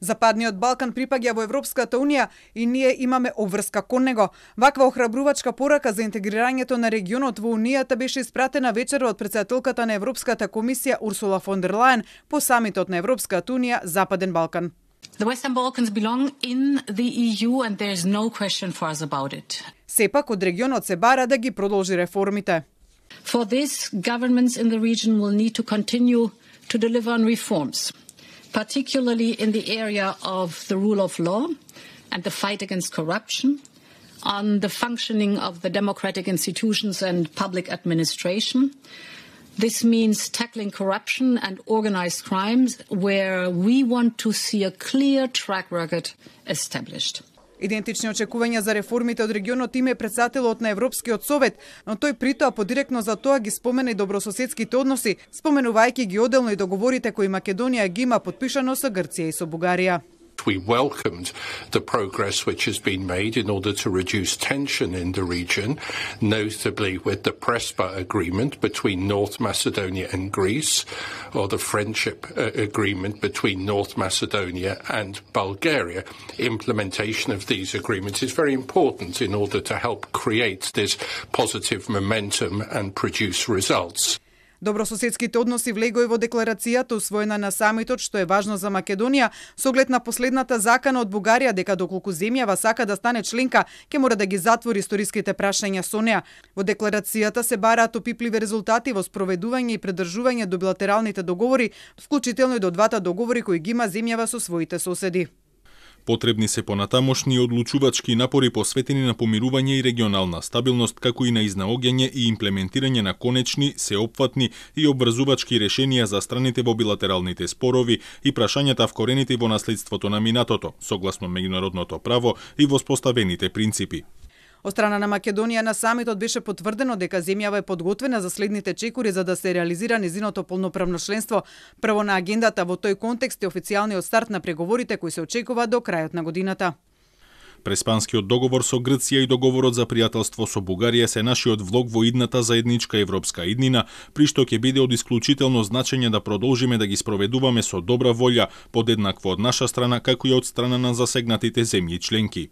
Западниот Балкан припаѓа во Европската Унија и ние имаме обврска кон него. Ваква охрабрувачка порака за интегрирањето на регионот во Унијата беше испратена вечер од претседателката на Европската комисија Урсула фон дер Лајен по самитот на Европската Унија Западен Балкан. The Western Balkans belong in the EU and there is no question for us about it. Сепак од регионот се бара да ги продолжи реформите. For this, governments in the region will need to continue to deliver on reforms, particularly in the area of the rule of law and the fight against corruption, on the functioning of the democratic institutions and public administration. This means tackling corruption and organized crimes, where we want to see a clear track record established. Идентични очекувања за реформите од регионот име претседателот на Европскиот совет, но тој притоа подиректно за тоа ги спомена и добрососедските односи, споменувајќи ги одделно и договорите кои Македонија ги има подпишано со Грција и со Бугарија. We welcomed the progress which has been made in order to reduce tension in the region, notably with the Prespa agreement between North Macedonia and Greece, or the friendship agreement between North Macedonia and Bulgaria. Implementation of these agreements is very important in order to help create this positive momentum and produce results. Добрососедските односи влегои во декларацијата усвоена на самитот, што е важно за Македонија, со оглед на последната закана од Бугарија дека доколку земјава сака да стане членка, ќе мора да ги затвори историските прашања со неа. Во декларацијата се бараат опипливи резултати во спроведување и придржување до билатералните договори, вклучително и до двата договори кои ги има земјава со своите соседи. Потребни се понатамошни одлучувачки напори посветени на помирување и регионална стабилност, како и на изнаоѓање и имплементирање на конечни, сеопфатни и обврзувачки решенија за страните во билатералните спорови и прашањата вкорените во наследството на минатото, согласно меѓународното право и воспоставените принципи. Од страна на Македонија на самитот беше потврдено дека земјава е подготвена за следните чекори за да се реализира незиното полноправно членство. Прво на агендата во тој контекст е официјалниот старт на преговорите кои се очекува до крајот на годината. Преспанскиот договор со Грција и договорот за пријателство со Бугарија се нашиот влог во идната заедничка европска иднина, при што ќе биде од исклучително значење да продолжиме да ги спроведуваме со добра волја, подеднакво од наша страна, како и од страна на засегнатите земји членки.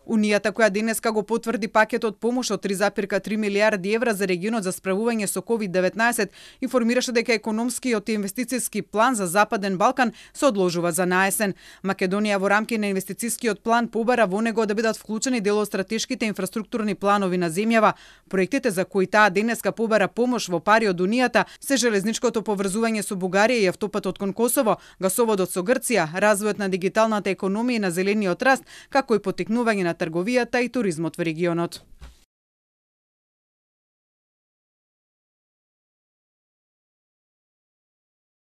Унијата, која денеска го потврди пакетот помош од 3,3 милијарди евра за регионот за справување со COVID-19, информираше дека економскиот и инвестициски план за Западен Балкан се одложува за наесен. Македонија во рамки на инвестицискиот план побара во него да бидат вклучени дел од стратешките инфраструктурни планови на земјава. Проектите за кои таа денеска побара помош во пари од Унијата се железничкото поврзување со Бугарија и автопатот кон Косово, гасоводот со Грција, развојот на дигиталната економија и на зелениот раст, како и поттикнување на трговијата и туризмот во регионот.